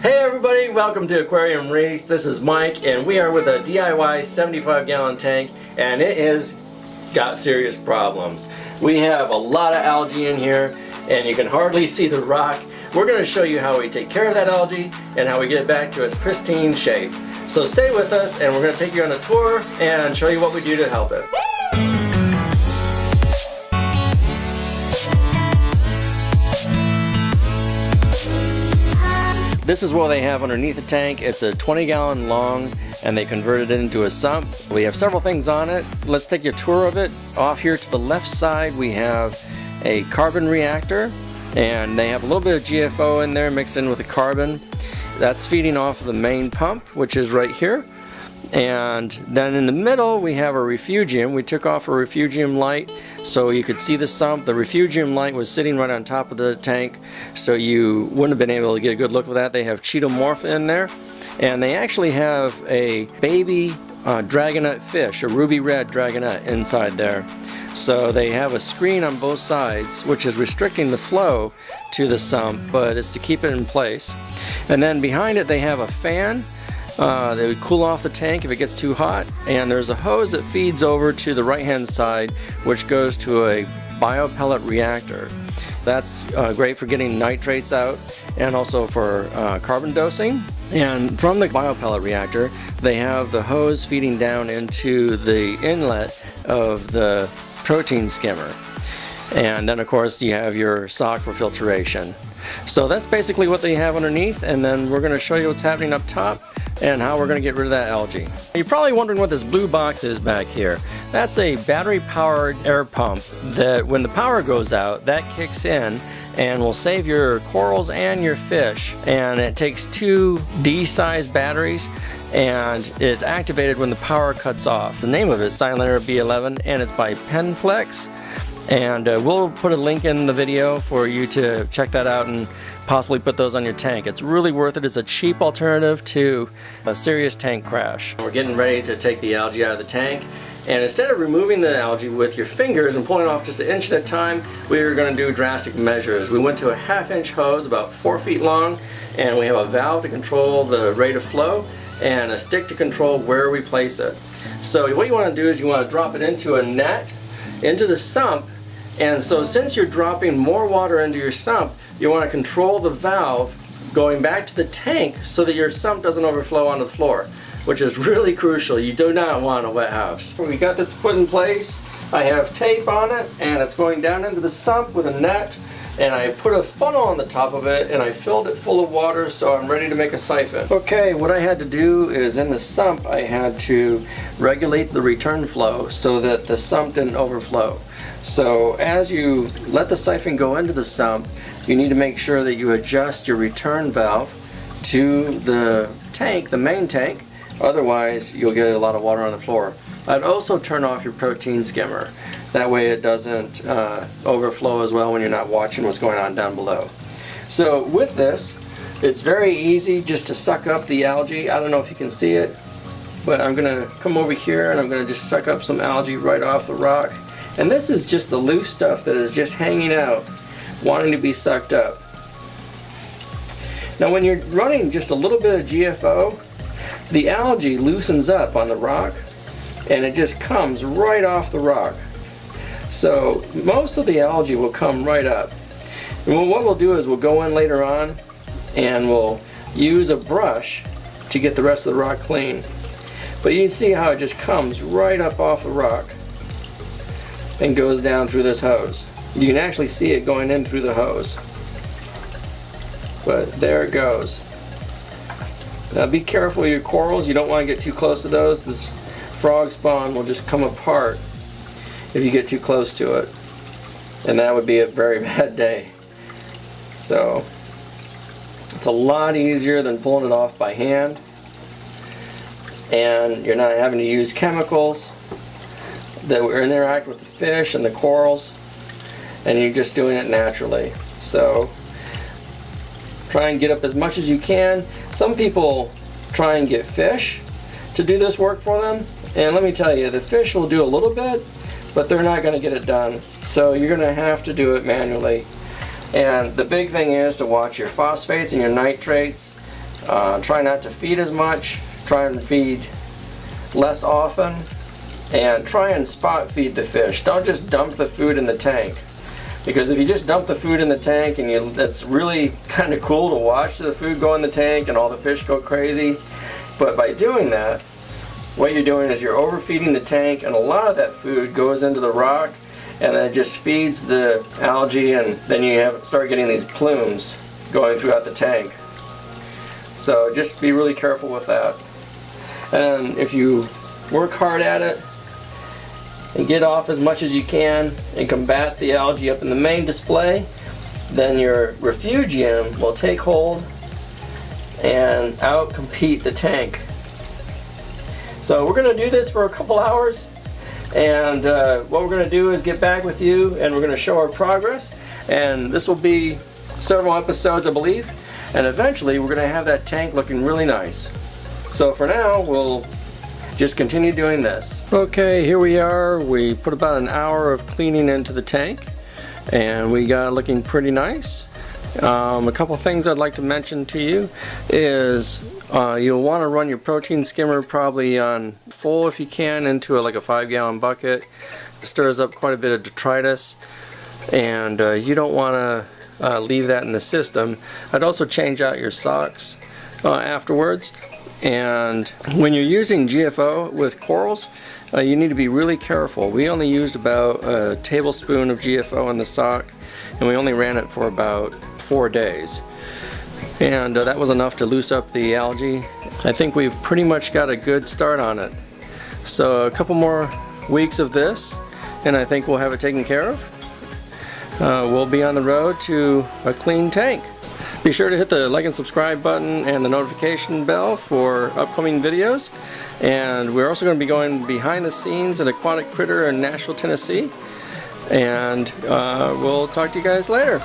Hey everybody, welcome to Aquarium Reef. This is Mike and we are with a DIY 75-gallon tank and it has got serious problems. We have a lot of algae in here and you can hardly see the rock. We're going to show you how we take care of that algae and how we get it back to its pristine shape. So stay with us and we're going to take you on a tour and show you what we do to help it. This is what they have underneath the tank. It's a 20-gallon long and they converted it into a sump. We have several things on it. Let's take you a tour of it. Off here to the left side we have a carbon reactor and they have a little bit of GFO in there mixed in with the carbon. That's feeding off of the main pump, which is right here. And then in the middle we have a refugium. We took off a refugium light so you could see the sump. The refugium light was sitting right on top of the tank, so you wouldn't have been able to get a good look at that. They have cheetomorpha in there, and they actually have a baby dragonette fish, a ruby red dragonette inside there. So they have a screen on both sides which is restricting the flow to the sump, but it's to keep it in place. And then behind it they have a fan. They would cool off the tank if it gets too hot, and there's a hose that feeds over to the right hand side which goes to a biopellet reactor. That's great for getting nitrates out and also for carbon dosing. And from the biopellet reactor they have the hose feeding down into the inlet of the protein skimmer, and then of course you have your sock for filtration. So that's basically what they have underneath, and then we're going to show you what's happening up top and how we're going to get rid of that algae. You're probably wondering what this blue box is back here. That's a battery powered air pump that when the power goes out, that kicks in and will save your corals and your fish. And it takes two D-sized batteries and is activated when the power cuts off. The name of it is Silent Air B11 and it's by Penn Plax. And we'll put a link in the video for you to check that out and possibly put those on your tank. It's really worth it. It's a cheap alternative to a serious tank crash. We're getting ready to take the algae out of the tank, and instead of removing the algae with your fingers and pulling off just an inch at a time, we were going to do drastic measures. We went to a 1/2-inch hose about 4 feet long, and we have a valve to control the rate of flow and a stick to control where we place it. So what you want to do is you want to drop it into a net, into the sump. And so since you're dropping more water into your sump, you want to control the valve going back to the tank so that your sump doesn't overflow onto the floor, which is really crucial. You do not want a wet house. We got this put in place. I have tape on it and it's going down into the sump with a net, and I put a funnel on the top of it and I filled it full of water so I'm ready to make a siphon. Okay, what I had to do is in the sump I had to regulate the return flow so that the sump didn't overflow. So as you let the siphon go into the sump, you need to make sure that you adjust your return valve to the tank, the main tank, otherwise you'll get a lot of water on the floor. I'd also turn off your protein skimmer. That way it doesn't overflow as well when you're not watching what's going on down below. So with this, it's very easy just to suck up the algae. I don't know if you can see it, but I'm going to come over here and I'm going to just suck up some algae right off the rock. And this is just the loose stuff that is just hanging out, wanting to be sucked up. Now when you're running just a little bit of GFO, the algae loosens up on the rock and it just comes right off the rock. So most of the algae will come right up. And what we'll do is we'll go in later on and we'll use a brush to get the rest of the rock clean. But you can see how it just comes right up off the rock and goes down through this hose. You can actually see it going in through the hose. But there it goes. Now be careful with your corals. You don't want to get too close to those. This frog spawn will just come apart if you get too close to it. And that would be a very bad day. So it's a lot easier than pulling it off by hand. And you're not having to use chemicals that will interact with the fish and the corals, and you're just doing it naturally. So try and get up as much as you can. Some people try and get fish to do this work for them, and let me tell you, the fish will do a little bit, but they're not going to get it done. So you're going to have to do it manually. And the big thing is to watch your phosphates and your nitrates. Try not to feed as much, try and feed less often, and try and spot feed the fish. Don't just dump the food in the tank, because if you just dump the food in the tank, and it's really kind of cool to watch the food go in the tank and all the fish go crazy, but by doing that, what you're doing is you're overfeeding the tank, and a lot of that food goes into the rock, and then it just feeds the algae, and then you start getting these plumes going throughout the tank. So just be really careful with that. And if you work hard at it and get off as much as you can and combat the algae up in the main display, then your refugium will take hold and outcompete the tank. So we're going to do this for a couple hours, and what we're going to do is get back with you, and we're going to show our progress, and this will be several episodes, I believe, and eventually we're going to have that tank looking really nice. So for now, we'll just continue doing this. Okay, here we are. We put about an hour of cleaning into the tank, and we got it looking pretty nice. A couple things I'd like to mention to you is you'll want to run your protein skimmer probably on full if you can into like a 5-gallon bucket. It stirs up quite a bit of detritus, and you don't want to leave that in the system. I'd also change out your socks afterwards. And when you're using GFO with corals, you need to be really careful. We only used about a tablespoon of GFO in the sock, and we only ran it for about 4 days. And that was enough to loose up the algae. I think we've pretty much got a good start on it. So a couple more weeks of this, and I think we'll have it taken care of. We'll be on the road to a clean tank. Be sure to hit the like and subscribe button and the notification bell for upcoming videos. And we're also going to be going behind the scenes at Aquatic Critter in Nashville, Tennessee. And we'll talk to you guys later.